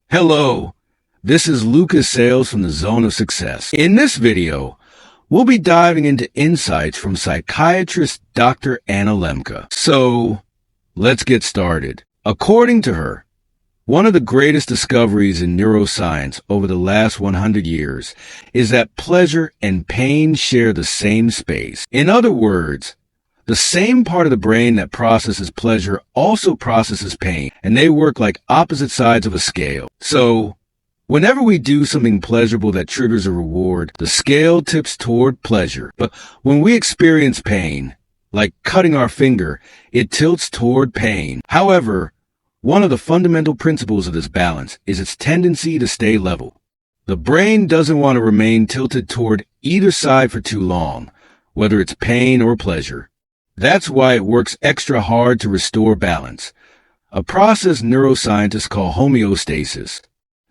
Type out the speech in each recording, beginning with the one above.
Hello, this is Lucas Sales from the Zone of Success. In this video, we'll be diving into insights from psychiatrist Dr. Anna Lembke. So, let's get started. According to her, one of the greatest discoveries in neuroscience over the last 100 years is that pleasure and pain share the same space. In other words, the same part of the brain that processes pleasure also processes pain, and they work like opposite sides of a scale. So, whenever we do something pleasurable that triggers a reward, the scale tips toward pleasure. But when we experience pain, like cutting our finger, it tilts toward pain. However, one of the fundamental principles of this balance is its tendency to stay level. The brain doesn't want to remain tilted toward either side for too long, whether it's pain or pleasure. That's why it works extra hard to restore balance, a process neuroscientists call homeostasis.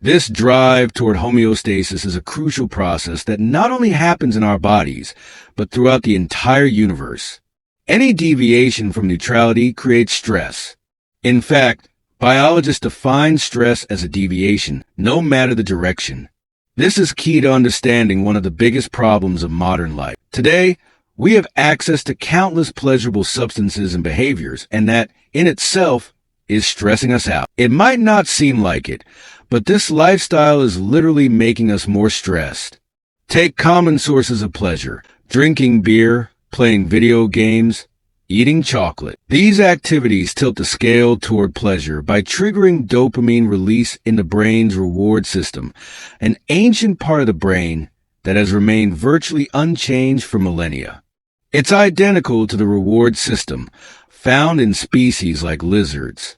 This drive toward homeostasis is a crucial process that not only happens in our bodies, but throughout the entire universe. Any deviation from neutrality creates stress. In fact, biologists define stress as a deviation, no matter the direction. This is key to understanding one of the biggest problems of modern life. Today, we have access to countless pleasurable substances and behaviors, and that, in itself, is stressing us out. It might not seem like it, but this lifestyle is literally making us more stressed. Take common sources of pleasure: drinking beer, playing video games, eating chocolate. These activities tilt the scale toward pleasure by triggering dopamine release in the brain's reward system, an ancient part of the brain that has remained virtually unchanged for millennia. It's identical to the reward system found in species like lizards.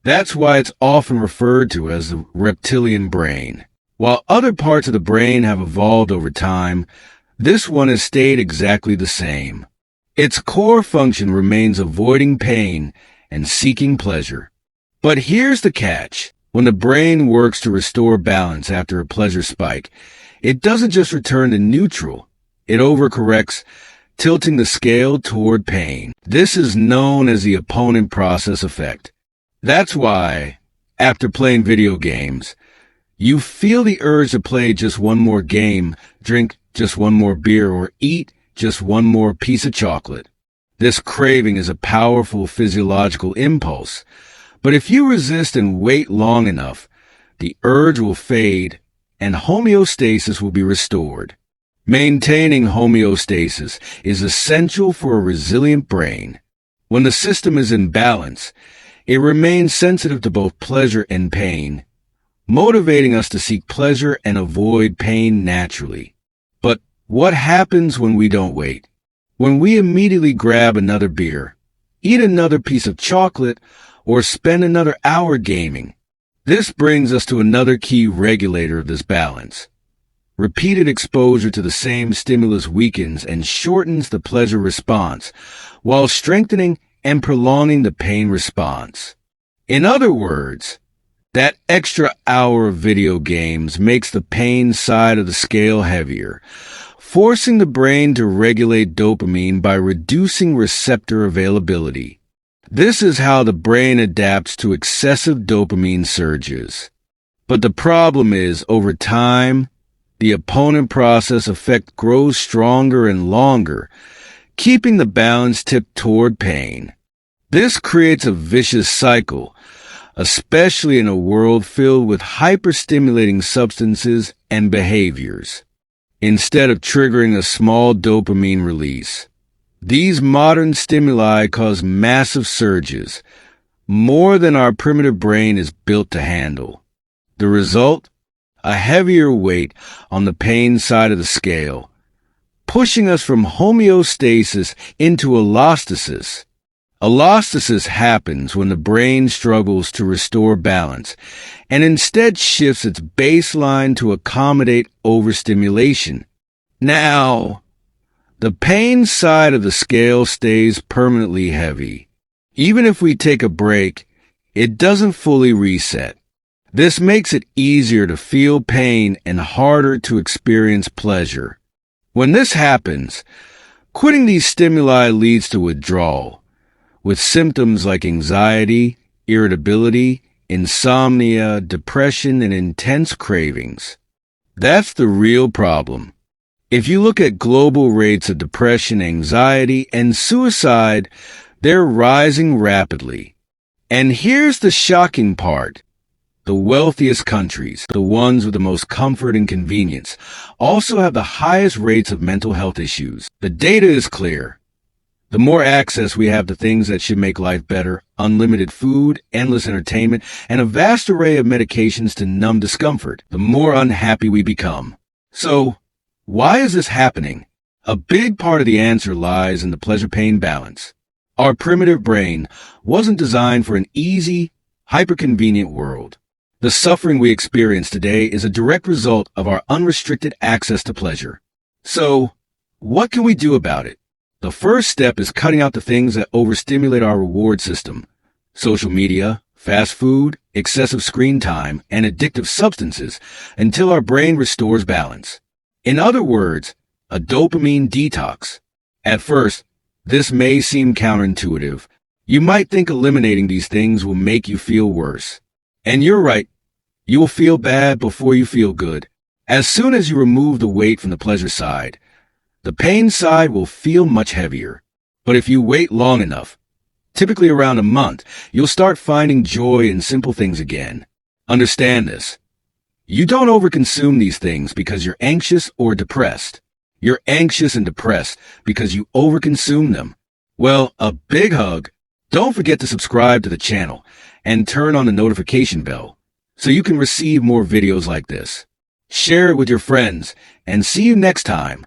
That's why it's often referred to as the reptilian brain. While other parts of the brain have evolved over time, this one has stayed exactly the same. Its core function remains avoiding pain and seeking pleasure. But here's the catch. When the brain works to restore balance after a pleasure spike, it doesn't just return to neutral, it overcorrects, tilting the scale toward pain. This is known as the opponent process effect. That's why, after playing video games, you feel the urge to play just one more game, drink just one more beer, or eat just one more piece of chocolate. This craving is a powerful physiological impulse, but if you resist and wait long enough, the urge will fade and homeostasis will be restored. Maintaining homeostasis is essential for a resilient brain. When the system is in balance, it remains sensitive to both pleasure and pain, motivating us to seek pleasure and avoid pain naturally. But what happens when we don't wait? When we immediately grab another beer, eat another piece of chocolate, or spend another hour gaming? This brings us to another key regulator of this balance. Repeated exposure to the same stimulus weakens and shortens the pleasure response, while strengthening and prolonging the pain response. In other words, that extra hour of video games makes the pain side of the scale heavier, forcing the brain to regulate dopamine by reducing receptor availability. This is how the brain adapts to excessive dopamine surges. But the problem is, over time, the opponent process effect grows stronger and longer, keeping the balance tipped toward pain. This creates a vicious cycle, especially in a world filled with hyperstimulating substances and behaviors. Instead of triggering a small dopamine release, these modern stimuli cause massive surges, more than our primitive brain is built to handle. The result? A heavier weight on the pain side of the scale, pushing us from homeostasis into allostasis. Allostasis happens when the brain struggles to restore balance and instead shifts its baseline to accommodate overstimulation. Now, the pain side of the scale stays permanently heavy. Even if we take a break, it doesn't fully reset. This makes it easier to feel pain and harder to experience pleasure. When this happens, quitting these stimuli leads to withdrawal, with symptoms like anxiety, irritability, insomnia, depression, and intense cravings. That's the real problem. If you look at global rates of depression, anxiety, and suicide, they're rising rapidly. And here's the shocking part. The wealthiest countries, the ones with the most comfort and convenience, also have the highest rates of mental health issues. The data is clear. The more access we have to things that should make life better, unlimited food, endless entertainment, and a vast array of medications to numb discomfort, the more unhappy we become. So, why is this happening? A big part of the answer lies in the pleasure-pain balance. Our primitive brain wasn't designed for an easy, hyper-convenient world. The suffering we experience today is a direct result of our unrestricted access to pleasure. So, what can we do about it? The first step is cutting out the things that overstimulate our reward system. Social media, fast food, excessive screen time, and addictive substances until our brain restores balance. In other words, a dopamine detox. At first, this may seem counterintuitive. You might think eliminating these things will make you feel worse. And you're right. You will feel bad before you feel good. As soon as you remove the weight from the pleasure side, the pain side will feel much heavier. But if you wait long enough, typically around a month, you'll start finding joy in simple things again. Understand this. You don't overconsume these things because you're anxious or depressed. You're anxious and depressed because you overconsume them. Well, a big hug. Don't forget to subscribe to the channel and turn on the notification bell so you can receive more videos like this. Share it with your friends and see you next time